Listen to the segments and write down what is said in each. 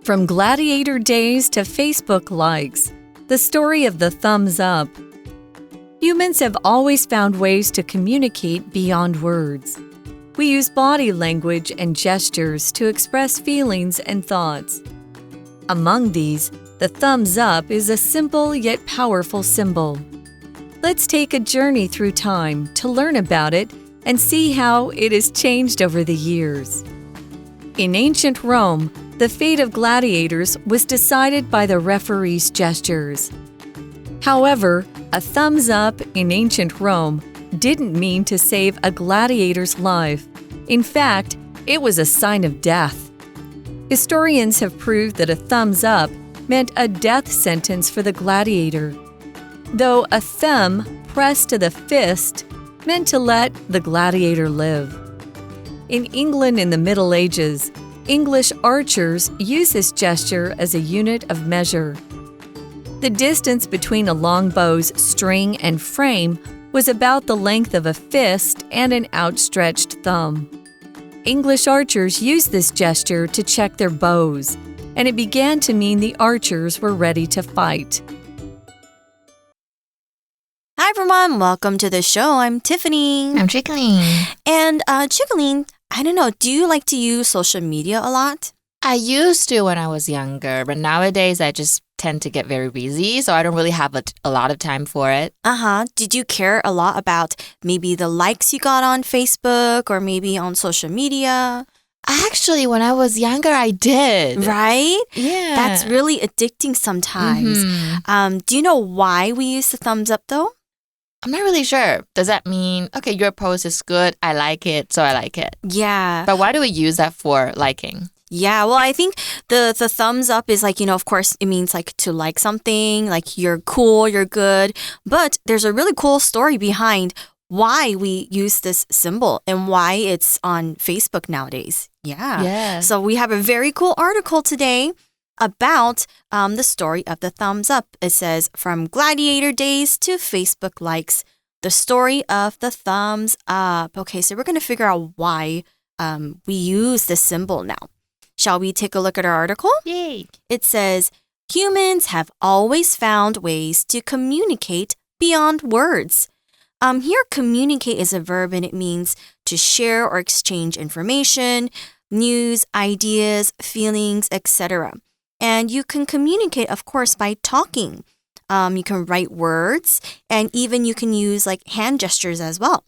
From gladiator days to Facebook likes, the story of the thumbs up. Humans have always found ways to communicate beyond words. We use body language and gestures to express feelings and thoughts. Among these, the thumbs up is a simple yet powerful symbol. Let's take a journey through time to learn about it and see how it has changed over the years. In ancient Rome, the fate of gladiators was decided by the referee's gestures. However, a thumbs up in ancient Rome didn't mean to save a gladiator's life. In fact, it was a sign of death. Historians have proved that a thumbs up meant a death sentence for the gladiator, though a thumb pressed to the fist meant to let the gladiator live. In England in the Middle Ages, English archers used this gesture as a unit of measure. The distance between a longbow's string and frame was about the length of a fist and an outstretched thumb. English archers used this gesture to check their bows, and it began to mean the archers were ready to fight. Hi everyone, welcome to the show. I'm Tiffany. I'm Chickling. And Chickling, I don't know, do you like to use social media a lot? I used to when I was younger, but nowadays I just tend to get very busy, so I don't really have a lot of time for it. Did you care a lot about maybe the likes you got on Facebook or maybe on social media? Actually, when I was younger, I did. Right? Yeah. That's really addicting sometimes. Do you know why we use the thumbs up though? I'm not really sure. Does that mean, okay, your post is good, I like it, so I like it? Yeah. But why do we use that for liking? Yeah, well, I think the thumbs up is like, of course, it means like to like something, like you're cool, you're good. But there's a really cool story behind why we use this symbol and why it's on Facebook nowadays. Yeah. So we have a very cool article today about the story of the thumbs up. It says, from gladiator days to Facebook likes, the story of the thumbs up. Okay, so we're going to figure out why we use this symbol now. Shall we take a look at our article? Yay! It says, humans have always found ways to communicate beyond words. Here, communicate is a verb and it means to share or exchange information, news, ideas, feelings, etc. And you can communicate, of course, by talking. You can write words and even you can use like hand gestures as well.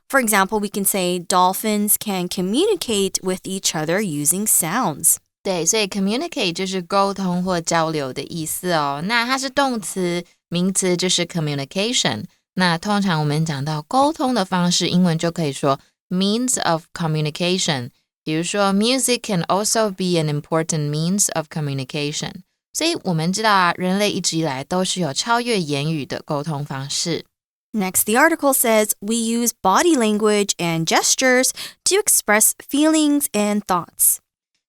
For example, we can say dolphins can communicate with each other using sounds. 对，所以 communicate 就是沟通或交流的意思哦。那它是动词，名词就是 communication。那通常我们讲到沟通的方式，英文就可以说 means of communication。比如说 music can also be an important means of communication。所以我们知道啊，人类一直以来都是有超越言语的沟通方式。Next, the article says, we use body language and gestures to express feelings and thoughts.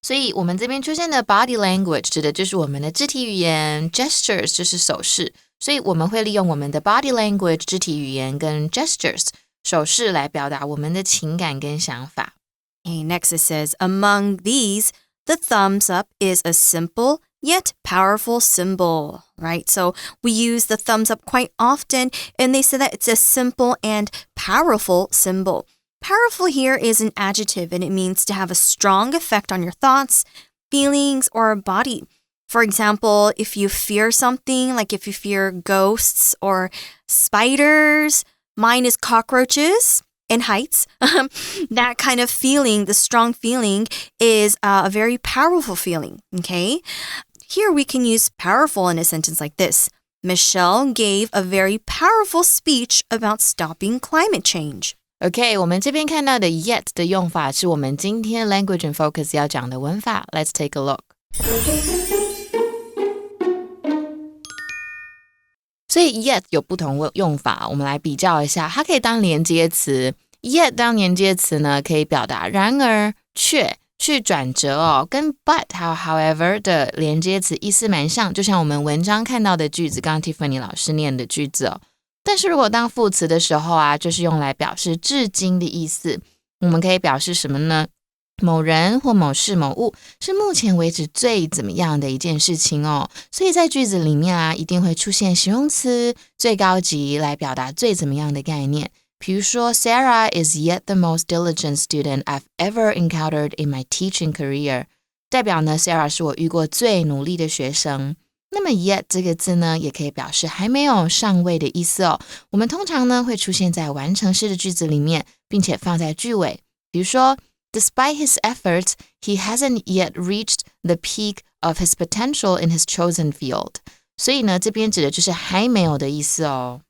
所以我们这边出现的 body language 指的就是我们的肢体语言 ，gestures 就是手势，所以我们会利用我们的 body language 肢体语言跟 gestures 手势来表达我们的情感跟想法。Okay, next it says, among these, the thumbs up is a simple yet powerful symbol, right? So we use the thumbs up quite often, and they say that it's a simple and powerful symbol. Powerful here is an adjective, and it means to have a strong effect on your thoughts, feelings, or body. For example, if you fear something, like if you fear ghosts or spiders, mine is cockroaches and heights. That kind of feeling, the strong feeling, is a very powerful feeling, okay? Here we can use powerful in a sentence like this. Michelle gave a very powerful speech about stopping climate change. OK, 我们这边看到的 yet 的用法是我们今天 Language and Focus 要讲的文法。Let's take a look. 所以 yet 有不同用法，我们来比较一下。它可以当连接词 ，yet 当连接词呢，可以表达然而、却。去转折哦，跟 but 还有 however 的连接词意思蛮像，就像我们文章看到的句子，刚刚 Tiffany 老师念的句子哦。但是如果当副词的时候啊，就是用来表示至今的意思。我们可以表示什么呢？某人或某事某物是目前为止最怎么样的一件事情哦，所以在句子里面啊，一定会出现形容词最高级来表达最怎么样的概念。比如说 Sarah is yet the most diligent student I've ever encountered in my teaching career， 代表呢 Sarah 是我遇过最努力的学生。那么 yet 这个字呢，也可以表示还没有上位的意思哦。我们通常呢会出现在完成式的句子里面，并且放在句尾。比如说Despite his efforts, he hasn't yet reached the peak of his potential in his chosen field. 所以呢，这边指的就是还没有的意思哦。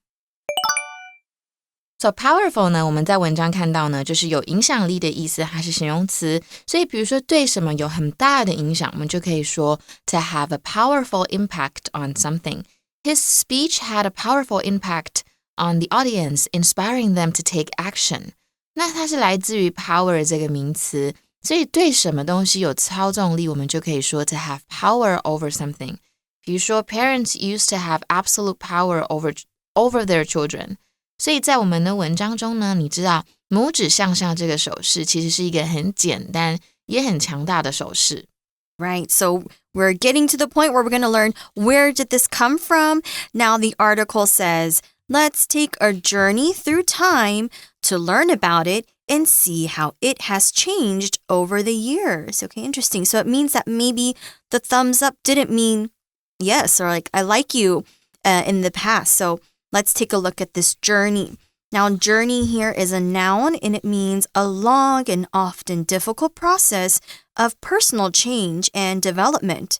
So powerful 呢，我们在文章看到呢，就是有影响力的意思，它是形容词。所以比如说对什么有很大的影响，我们就可以说 to have a powerful impact on something. His speech had a powerful impact on the audience, inspiring them to take action.那它是来自于 power 这个名词，所以对什么东西有操纵力，我们就可以说 to have power over something。比如说 parents used to have absolute power over their children。所以在我们的文章中呢，你知道拇指向上这个手势其实是一个很简单也很强大的手势。Right, so we're getting to the point where we're going to learn where did this come from. Now the article says,Let's take a journey through time to learn about it and see how it has changed over the years. Okay, interesting. So it means that maybe the thumbs up didn't mean yes or like I like you in the past. So let's take a look at this journey. Now, journey here is a noun and it means a long and often difficult process of personal change and development.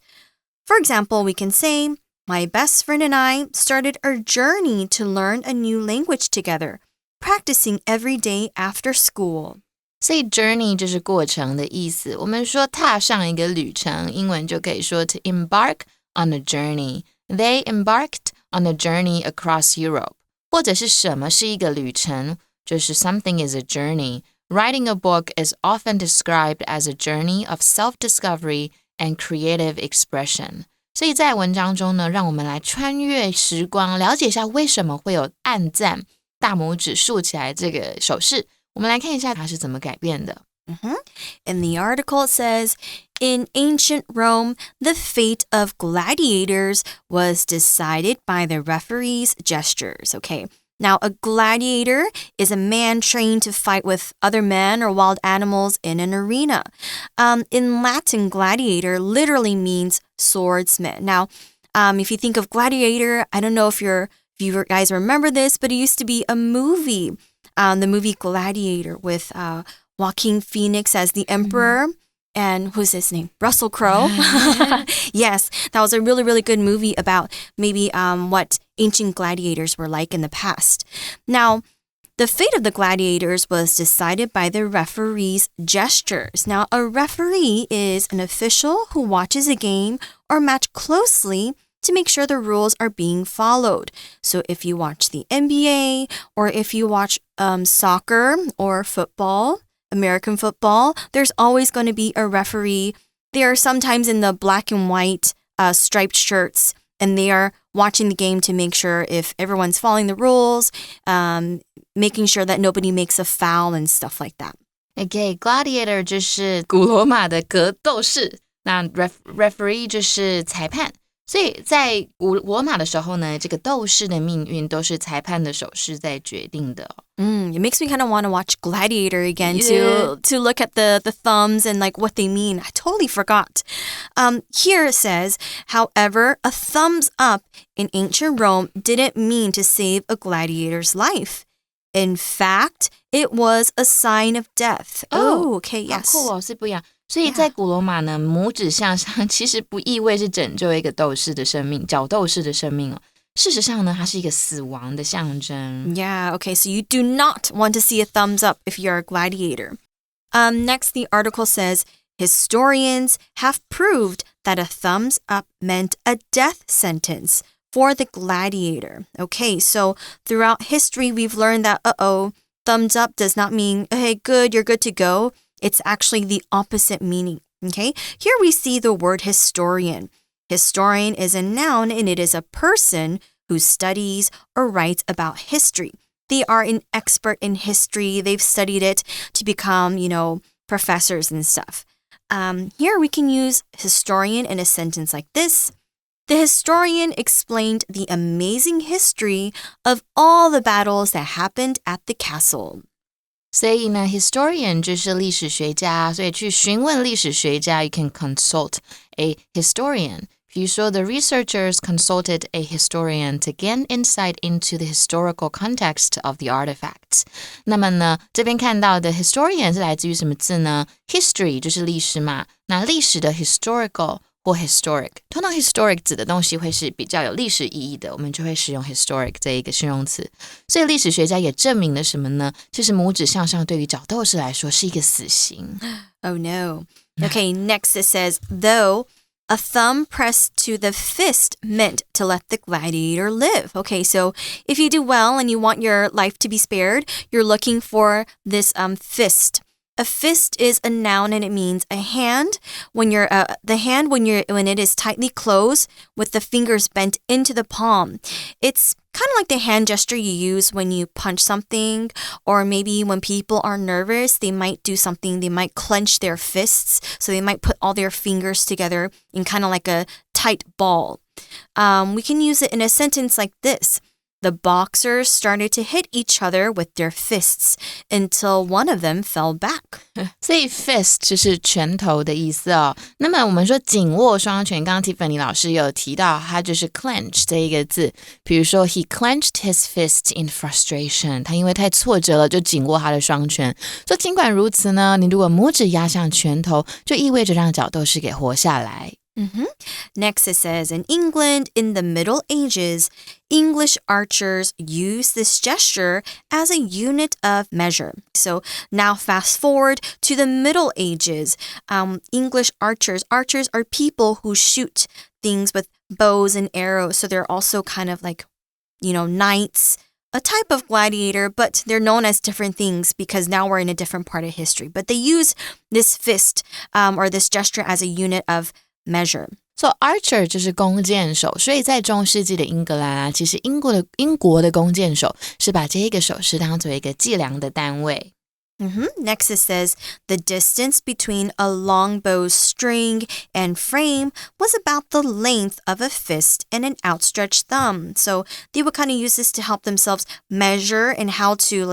For example, we can say,My best friend and I started our journey to learn a new language together, practicing every day after school. 所以 journey 就是过程的意思。我们说踏上一个旅程，英文就可以说 to embark on a journey. They embarked on a journey across Europe. 或者是什么是一个旅程，就是 something is a journey. Writing a book is often described as a journey of self-discovery and creative expression.所以在文章中呢，让我们来穿越时光，了解一下为什么会有按赞、大拇指竖起来这个手势。我们来看一下它是怎么改变的。In the article it says, in ancient Rome, the fate of gladiators was decided by the referee's gestures. Okay. Now, a gladiator is a man trained to fight with other men or wild animals in an arena. In Latin, gladiator literally means swordsman. Now, if you think of gladiator, I don't know if you guys remember this, but it used to be a movie, the movie Gladiator with Joaquin Phoenix as the emperor. And who's his name? Russell Crowe. Yes, that was a really, really good movie about maybe what ancient gladiators were like in the past. Now, the fate of the gladiators was decided by the referee's gestures. Now, a referee is an official who watches a game or match closely to make sure the rules are being followed. So if you watch the NBA or if you watch soccer or football, American football, there's always going to be a referee. They are sometimes in the black and white striped shirts, and they are watching the game to make sure if everyone's following the rules, making sure that nobody makes a foul and stuff like that. Okay, gladiator 就是古罗马的格斗士，那 referee 就是裁判。所以在古罗马的时候呢，这个斗士的命运都是裁判的手势在决定的。It makes me kind of want to watch Gladiator again to look at the thumbs and like what they mean. I totally forgot. Here it says, however, a thumbs up in ancient Rome didn't mean to save a gladiator's life. In fact, it was a sign of death. Oh, okay, yes. 好酷哦，是不一样。所以在古罗马呢，拇指向上其实不意味是拯救一个斗士的生命，角斗士的生命哦。事实上呢，它是一个死亡的象征。Yeah, okay, so you do not want to see a thumbs up if you're a gladiator. Next, the article says, historians have proved that a thumbs up meant a death sentence for the gladiator. Okay, so throughout history, we've learned that, thumbs up does not mean, hey, good, you're good to go. It's actually the opposite meaning, okay? Here we see the word historian. Historian is a noun and it is a person who studies or writes about history. They are an expert in history. They've studied it to become, professors and stuff. Here we can use historian in a sentence like this.The historian explained the amazing history of all the battles that happened at the castle. 所以呢 historian 就是历史学家，所以去询问历史学家 you can consult a historian. 比如说 the researchers consulted a historian to gain insight into the historical context of the artifacts. 那么呢这边看到的 historian 是来自于什么字呢？ history 就是历史嘛，那历史的 historical或 historic， 通常 historic 指的东西会是比较有历史意义的，我们就会使用 historic 这一个形容词。所以历史学家也证明了什么呢？就是拇指向上对于角斗士来说是一个死刑。Oh no. Okay, next it says, though a thumb pressed to the fist meant to let the gladiator live. Okay, so if you do well and you want your life to be spared, you're looking for this fist.A fist is a noun and it means a hand. When it is tightly closed with the fingers bent into the palm. It's kind of like the hand gesture you use when you punch something, or maybe when people are nervous, they might do something, they might clench their fists, so they might put all their fingers together in kind of like a tight ball. We can use it in a sentence like this.The boxers started to hit each other with their fists until one of them fell back. 所以 fist 就是拳头的意思哦。那么我们说紧握双拳，刚刚 Tiffany 老师有提到，它就是 clench 这一个字。比如说 he clenched his fist in frustration， 他因为太挫折了，就紧握他的双拳。说尽管如此呢，你如果拇指压向拳头，就意味着让角斗士给活下来。Next it says, in England in the Middle Ages, English archers used this gesture as a unit of measure. So now fast forward to the Middle Ages. English archers are people who shoot things with bows and arrows. So they're also kind of like, knights, a type of gladiator, but they're known as different things because now we're in a different part of history. But they use this fist or this gesture as a unit of measure. So archer 就是弓箭手，所以在中世纪的英格兰啊，其实英国的弓箭手是把这一个手势当作一个计量的单位。Next it says, the distance between a longbow's string and frame was about the length of a fist and an outstretched thumb. So they would kind of use this to help themselves measure and how to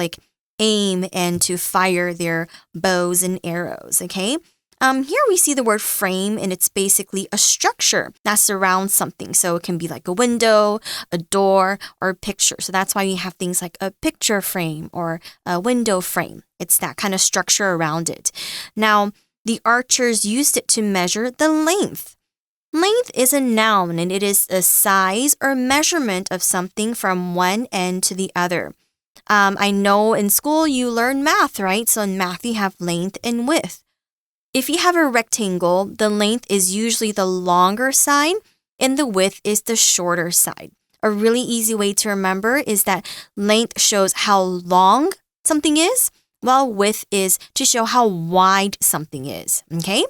aim and to fire their bows and arrows, okay?Here we see the word frame, and it's basically a structure that surrounds something. So it can be like a window, a door, or a picture. So that's why we have things like a picture frame or a window frame. It's that kind of structure around it. Now, the archers used it to measure the length. Length is a noun, and it is a size or measurement of something from one end to the other. I know in school you learn math, right? So in math you have length and width.If you have a rectangle, the length is usually the longer side and the width is the shorter side. A really easy way to remember is that length shows how long something is, while width is to show how wide something is. Okay?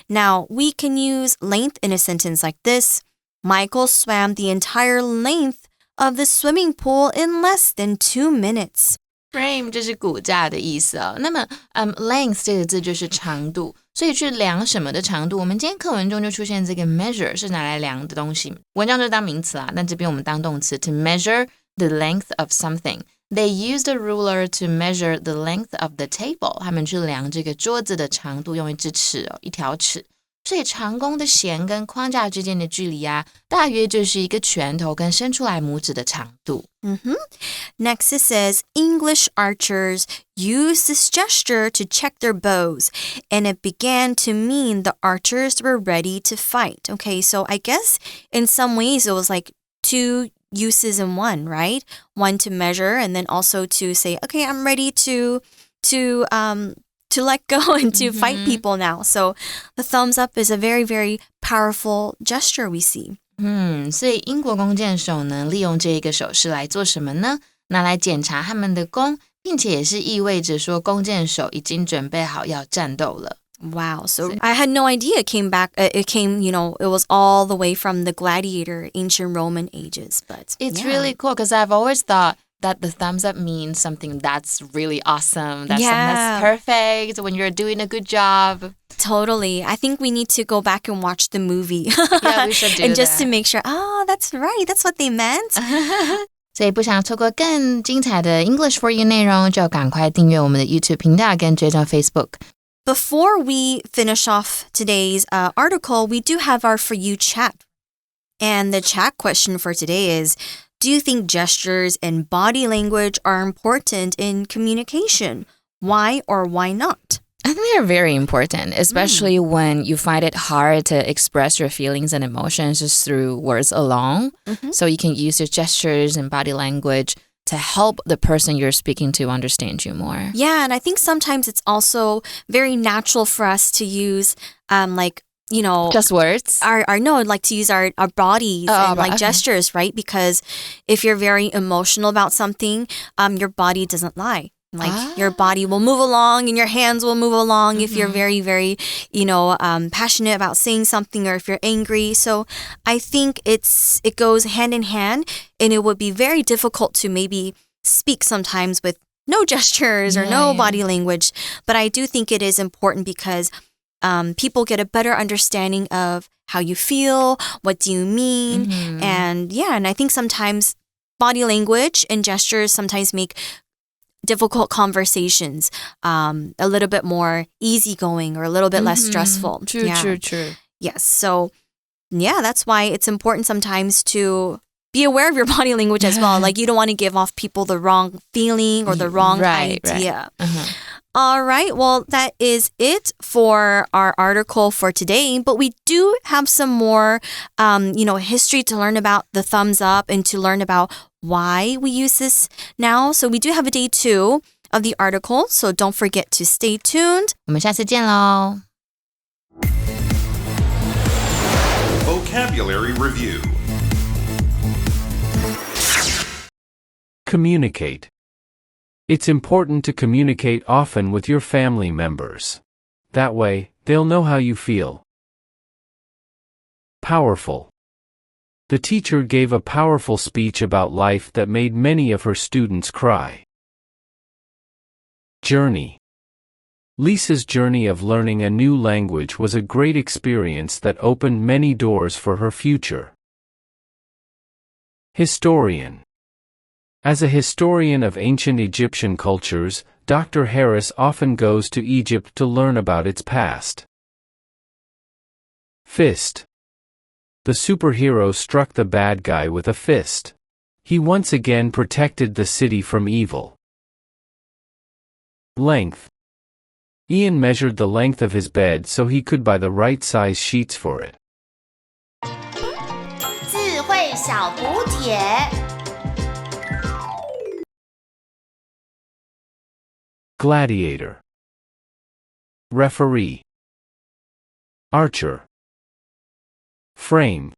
Now, we can use length in a sentence like this. Michael swam the entire length of the swimming pool in less than 2 minutes.Frame 就是骨架的意思哦。那么length 这个字就是长度，所以去量什么的长度，我们今天课文中就出现这个 measure 是拿来量的东西，文章就当名词啦，但这边我们当动词 to measure the length of something. They used a ruler to measure the length of the table. 他们去量这个桌子的长度，用一支尺哦，一条尺。所以长弓的弦跟框架之间的距离啊，大约就是一个拳头跟伸出来拇指的长度。Next it says, English archers used this gesture to check their bows, and it began to mean the archers were ready to fight. Okay, so I guess in some ways it was like two uses in one, right? One to measure and then also to say, okay, I'm ready to let go and to fight people now. So the thumbs up is a very, very powerful gesture we see. 所以英国弓箭手呢，利用这一个手势来做什么呢？拿来检查他们的弓，并且也是意味着说弓箭手已经准备好要战斗了。Wow, so I had no idea it was all the way from the gladiator, ancient Roman ages. But it's really cool because I've always thought that the thumbs up means something that's really awesome. That's something Yeah. that's perfect when you're doing a good job. Totally. I think we need to go back and watch the movie. Yeah, we should do And just that. to make sure, that's right. That's what they meant. 所以不想错过更精彩的 English for You 内容，就赶快订阅我们的 YouTube 频道跟追踪 Facebook。 Before we finish off today's article, we do have our For You chat. And the chat question for today is, do you think gestures and body language are important in communication? Why or why not? I think they're very important, especially when you find it hard to express your feelings and emotions just through words alone. So you can use your gestures and body language to help the person you're speaking to understand you more. Yeah, and I think sometimes it's also very natural for us to use Just words? like to use our bodies and okay. gestures, right? Because if you're very emotional about something, your body doesn't lie. Your body will move along and your hands will move along if you're very, very, passionate about saying something or if you're angry. So I think it goes hand in hand, and it would be very difficult to maybe speak sometimes with no gestures or no body language. But I do think it is important because people get a better understanding of how you feel, what do you mean, and I think sometimes body language and gestures sometimes make difficult conversations a little bit more easygoing or a little bit less stressful. True. Yes, so that's why it's important sometimes to be aware of your body language as well. Like you don't want to give off people the wrong feeling or the wrong idea. Right. All right, well, that is it for our article for today. But we do have some more, history to learn about the thumbs up and to learn about why we use this now. So we do have a day 2 of the article. So don't forget to stay tuned. 我们下次见咯。 Vocabulary Review. Communicate. It's important to communicate often with your family members. That way, they'll know how you feel. Powerful. The teacher gave a powerful speech about life that made many of her students cry. Journey. Lisa's journey of learning a new language was a great experience that opened many doors for her future. Historian. As a historian of ancient Egyptian cultures, Dr. Harris often goes to Egypt to learn about its past. Fist. The superhero struck the bad guy with a fist. He once again protected the city from evil. Length. Ian measured the length of his bed so he could buy the right size sheets for it. 智慧小补帖。 Gladiator. Referee. Archer. Frame.